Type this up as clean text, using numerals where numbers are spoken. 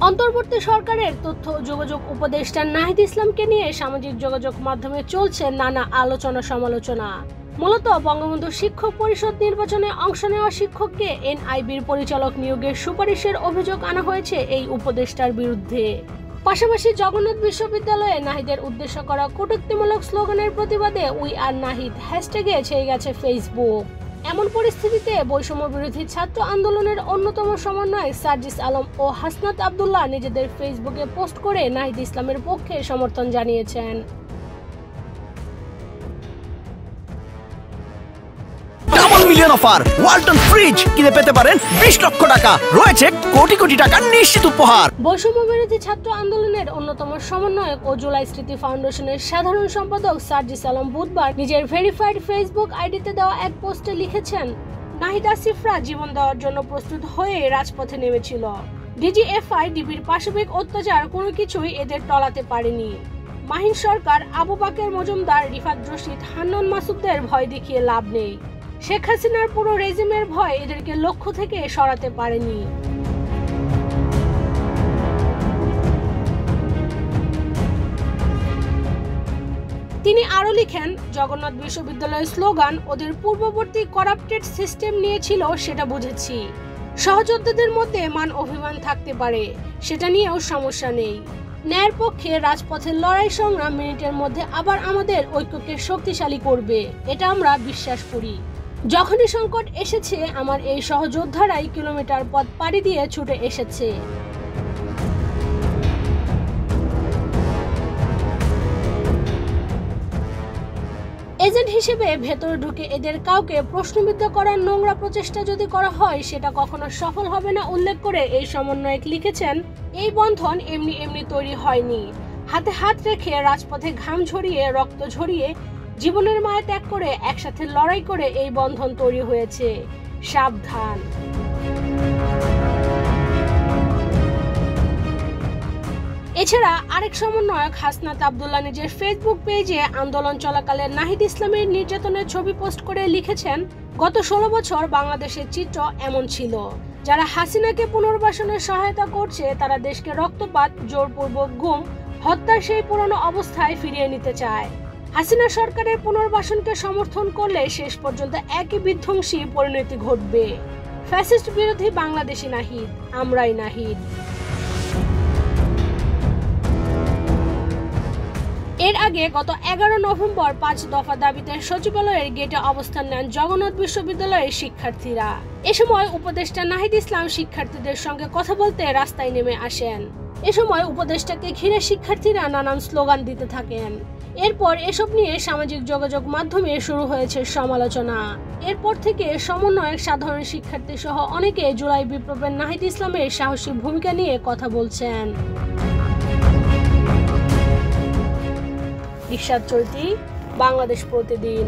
অন্তর্বর্তী সরকারের তথ্য ও যোগাযোগ উপদেষ্টা নাহিদ ইসলামকে নিয়ে সামাজিক যোগাযোগ মাধ্যমে চলছে নানা আলোচনা সমালোচনা। মূলত বঙ্গবন্ধু শিক্ষক পরিষদ নির্বাচনে অংশ নেওয়া শিক্ষককে এনআইবির পরিচালক নিয়োগের সুপারিশের অভিযোগ আনা হয়েছে এই উপদেষ্টার বিরুদ্ধে। পাশাপাশি জগন্নাথ বিশ্ববিদ্যালয়ে নাহিদের উদ্দেশ্য করা কটূক্তিমূলক স্লোগানের প্রতিবাদে উই আর নাহিদ হ্যাশট্যাগে ছেয়ে গেছে ফেসবুক। এমন পরিস্থিতিতে বৈষম্য বিরোধী ছাত্র আন্দোলনের অন্যতম সমন্বয়ক সার্জিস আলম ও হাসনাত আব্দুল্লাহ নিজেদের ফেসবুকে পোস্ট করে নাহিদ ইসলামের পক্ষে সমর্থন জানিয়েছেন। মিলিয়ন অফার ওয়ালটন ফ্রিজ কিনে পেতে পারেন 20 লক্ষ টাকা, রয়েছে কোটি কোটি টাকার নিশ্চিত উপহার। বৈষম্য বিরোধী ছাত্র আন্দোলনের অন্যতম সমন্বয়ক ও জুলাই স্মৃতি ফাউন্ডেশনের সাধারণ সম্পাদক সার্জিস আলম বুধবার নিজের ভেরিফাইড ফেসবুক আইডিতে দেওয়া এক পোস্টে লিখেছেন, নাহিদ আসিফরা জীবন দেওয়ার জন্য প্রস্তুত হয়ে রাজপথে নেমেছিল। ডিজিএফআই ডিবির পাশবিক অত্যাচার কোনো কিছুই এদের টলাতে পারেনি। মাহিন সরকার, আবু বাকের মজুমদার, রিফাত রশিদ, হান্নান মাসুদদের ভয় দেখিয়ে লাভ নেই। শেখ হাসিনার পুরো রেজিমের ভয় এদেরকে লক্ষ্য থেকে সরাতে পারেনি। তিনি আরো লিখেন, জগন্নাথ বিশ্ববিদ্যালয়ের স্লোগান ওদের পূর্ববর্তী করাপ্টেড সিস্টেম নিয়ে ছিল, সেটা বুঝেছি। সহযোদ্ধাদের মধ্যে মান অভিমান থাকতে পারে, সেটা নিয়েও সমস্যা নেই। ন্যায়ের পক্ষে রাজপথের লড়াই সংগ্রাম মিনিটের মধ্যে আবার আমাদের ঐক্যকে শক্তিশালী করবে, এটা আমরা বিশ্বাস করি। যখনই সংকট এসেছে আমার এই সহযোদ্ধারাই কিলোমিটার পথ পাড়ি দিয়ে ছুটে এসেছে। এজেন্ট হিসেবে ভেতরে ঢুকে এদের কাউকে প্রশ্নবিদ্ধ করার নোংরা প্রচেষ্টা যদি করা হয় সেটা কখনো সফল হবে না উল্লেখ করে এই সমন্বয়ক লিখেছেন, এই বন্ধন এমনি এমনি তৈরি হয়নি। হাতে হাত রেখে রাজপথে ঘাম ঝরিয়ে রক্ত ঝরিয়ে জীবনের মায়া ত্যাগ করে একসাথে লড়াই করে এই বন্ধন তৈরি হয়েছে। সাবধান। এছাড়া আরেক সমন্বয়ক হাসনাত আব্দুল্লাহ নিজের ফেসবুক পেজে আন্দোলন চলাকালে নাহিদ ইসলামের নির্যাতনের ছবি পোস্ট করে লিখেছেন, গত 16 বছর বাংলাদেশের চিত্র এমন ছিল। যারা হাসিনাকে পুনর্বাসনের সহায়তা করছে তারা দেশকে রক্তপাত, জোরপূর্বক গুম, হত্যার সেই পুরনো অবস্থায় ফিরিয়ে নিতে চায়। হাসিনা সরকারের পুনর্বাসনকে সমর্থন করলে শেষ পর্যন্ত একই বিধ্বংসী পরিণতি ঘটবে। ফ্যাসিস্ট বিরোধী বাংলাদেশি নাহিদ, আমরাই নাহিদ। এর আগে গত 11 নভেম্বর 5 দফা দাবিতে সচিবালয়ের গেটে অবস্থান নেন জগন্নাথ বিশ্ববিদ্যালয়ের শিক্ষার্থীরা। এ সময় উপদেষ্টা নাহিদ ইসলাম শিক্ষার্থীদের সঙ্গে কথা বলতে রাস্তায় নেমে আসেন। এ সময় উপদেষ্টাকে ঘিরে শিক্ষার্থীরা নানান স্লোগান দিতে থাকেন। এরপর এসব নিয়ে সামাজিক যোগাযোগ মাধ্যমে শুরু হয়েছে সমালোচনা। এরপর থেকে সমন্বয়ক, সাধারণ শিক্ষার্থী সহ অনেকে জুলাই বিপ্লবের নাহিদ ইসলামের সাহসী ভূমিকা নিয়ে কথা বলছেন। ইরশাদ চৈতি, বাংলাদেশ প্রতিদিন।